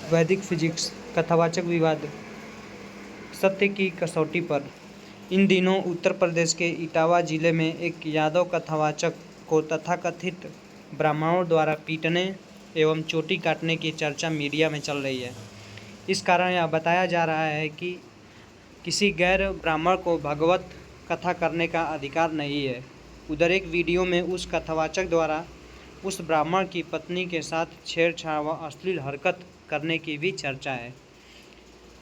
वैदिक फिजिक्स कथावाचक विवाद सत्य की कसौटी पर। इन दिनों उत्तर प्रदेश के इटावा जिले में एक यादव कथावाचक को तथाकथित ब्राह्मणों द्वारा पीटने एवं चोटी काटने की चर्चा मीडिया में चल रही है। इस कारण यह बताया जा रहा है कि किसी गैर ब्राह्मण को भगवत कथा करने का अधिकार नहीं है। उधर एक वीडियो में उस कथावाचक द्वारा उस ब्राह्मण की पत्नी के साथ छेड़छाड़ व अश्लील हरकत करने की भी चर्चा है।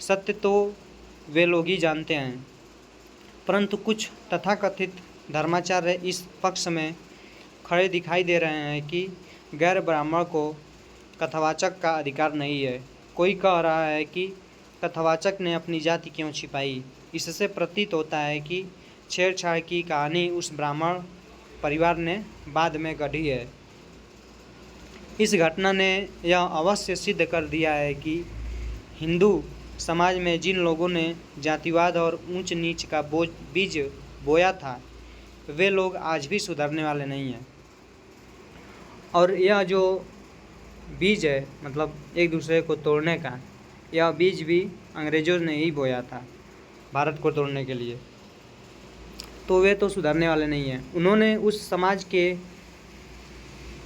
सत्य तो वे लोग ही जानते हैं, परंतु कुछ तथाकथित धर्माचार्य इस पक्ष में खड़े दिखाई दे रहे हैं कि गैर ब्राह्मण को कथावाचक का अधिकार नहीं है। कोई कह रहा है कि कथावाचक ने अपनी जाति क्यों छिपाई। इससे प्रतीत होता है कि छेड़छाड़ की कहानी उस ब्राह्मण परिवार ने बाद में गढ़ी है। इस घटना ने यह अवश्य सिद्ध कर दिया है कि हिंदू समाज में जिन लोगों ने जातिवाद और ऊंच नीच का बीज बोया था, वे लोग आज भी सुधरने वाले नहीं हैं। और यह जो बीज है, मतलब एक दूसरे को तोड़ने का, यह बीज भी अंग्रेज़ों ने ही बोया था भारत को तोड़ने के लिए। तो वे तो सुधरने वाले नहीं हैं। उन्होंने उस समाज के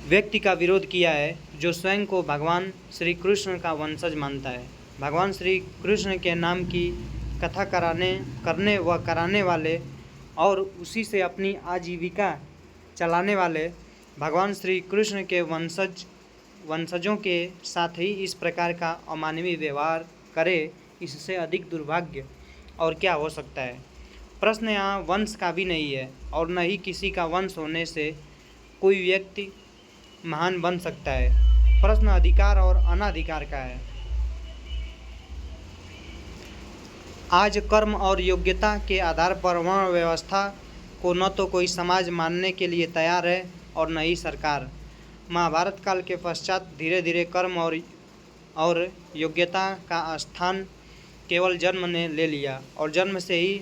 व्यक्ति का विरोध किया है जो स्वयं को भगवान श्री कृष्ण का वंशज मानता है। भगवान श्री कृष्ण के नाम की कथा करने व कराने वाले और उसी से अपनी आजीविका चलाने वाले भगवान श्री कृष्ण के वंशजों के साथ ही इस प्रकार का अमानवीय व्यवहार करे, इससे अधिक दुर्भाग्य और क्या हो सकता है। प्रश्न यहाँ वंश का भी नहीं है और न ही किसी का वंश होने से कोई व्यक्ति महान बन सकता है। प्रश्न अधिकार और अनाधिकार का है। आज कर्म और योग्यता के आधार पर वर्ण व्यवस्था को न तो कोई समाज मानने के लिए तैयार है और न ही सरकार। महाभारत काल के पश्चात धीरे धीरे कर्म और योग्यता का स्थान केवल जन्म ने ले लिया और जन्म से ही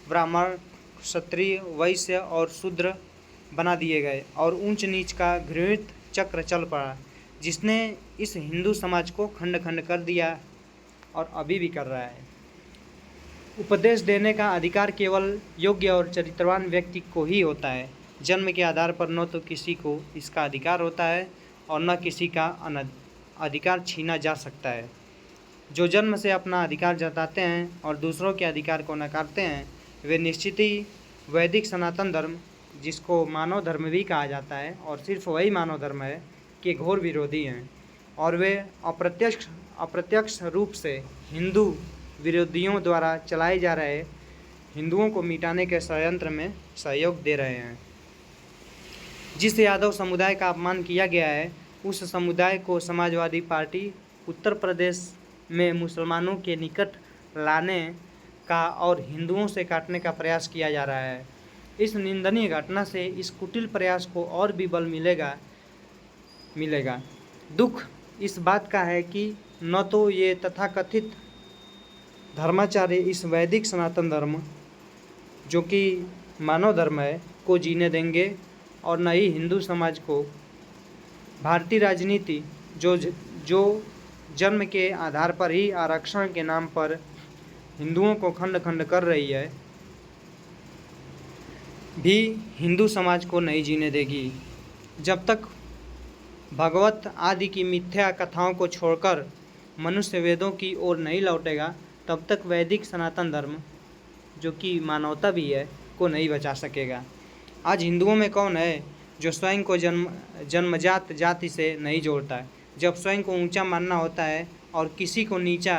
ब्राह्मण, क्षत्रिय, वैश्य और शूद्र बना दिए गए और ऊंच नीच का घृणित चक्र चल पड़ा, जिसने इस हिंदू समाज को खंड खंड कर दिया और अभी भी कर रहा है। उपदेश देने का अधिकार केवल योग्य और चरित्रवान व्यक्ति को ही होता है। जन्म के आधार पर न तो किसी को इसका अधिकार होता है और न किसी का अधिकार छीना जा सकता है। जो जन्म से अपना अधिकार जताते हैं और दूसरों के अधिकार को नकारते हैं, वे निश्चित ही वैदिक सनातन धर्म, जिसको मानव धर्म भी कहा जाता है और सिर्फ वही मानव धर्म है, के घोर विरोधी हैं और वे अप्रत्यक्ष रूप से हिंदू विरोधियों द्वारा चलाए जा रहे हिंदुओं को मिटाने के षड्यंत्र में सहयोग दे रहे हैं। जिस यादव समुदाय का अपमान किया गया है, उस समुदाय को समाजवादी पार्टी उत्तर प्रदेश में मुसलमानों के निकट लाने का और हिंदुओं से काटने का प्रयास किया जा रहा है। इस निंदनीय घटना से इस कुटिल प्रयास को और भी बल मिलेगा। दुख इस बात का है कि न तो ये तथाकथित धर्माचार्य इस वैदिक सनातन धर्म, जो कि मानव धर्म है, को जीने देंगे और न ही हिंदू समाज को भारतीय राजनीति, जो जन्म के आधार पर ही आरक्षण के नाम पर हिंदुओं को खंड खंड कर रही है, भी हिंदू समाज को नहीं जीने देगी। जब तक भगवत आदि की मिथ्या कथाओं को छोड़कर मनुष्य वेदों की ओर नहीं लौटेगा, तब तक वैदिक सनातन धर्म, जो कि मानवता भी है, को नहीं बचा सकेगा। आज हिंदुओं में कौन है जो स्वयं को जन्मजात जाति से नहीं जोड़ता है। जब स्वयं को ऊंचा मानना होता है और किसी को नीचा,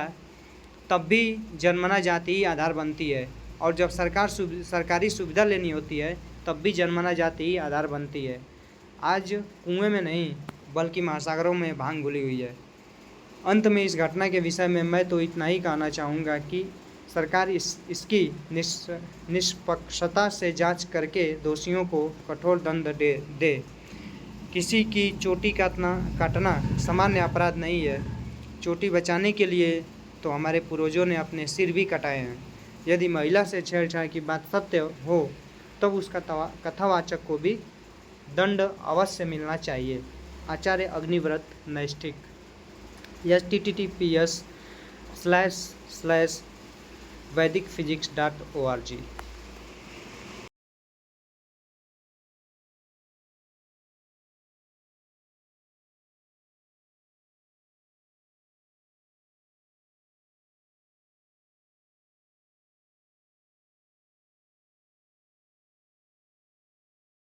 तब भी जन्मना जाति ही आधार बनती है और जब सरकारी सुविधा लेनी होती है, तब भी जन्मना जाति ही आधार बनती है। आज कुएं में नहीं बल्कि महासागरों में भांग घुली हुई है। अंत में इस घटना के विषय में मैं तो इतना ही कहना चाहूँगा कि सरकार इसकी निष्पक्षता से जांच करके दोषियों को कठोर दंड दे। किसी की चोटी काटना सामान्य अपराध नहीं है। चोटी बचाने के लिए तो हमारे पूर्वजों ने अपने सिर भी कटाए हैं। यदि महिला से छेड़छाड़ की बात सत्य हो, तब उसका कथावाचक को भी दंड अवश्य मिलना चाहिए। आचार्य अग्निव्रत नैष्ठिक। https//vedicphysics.org।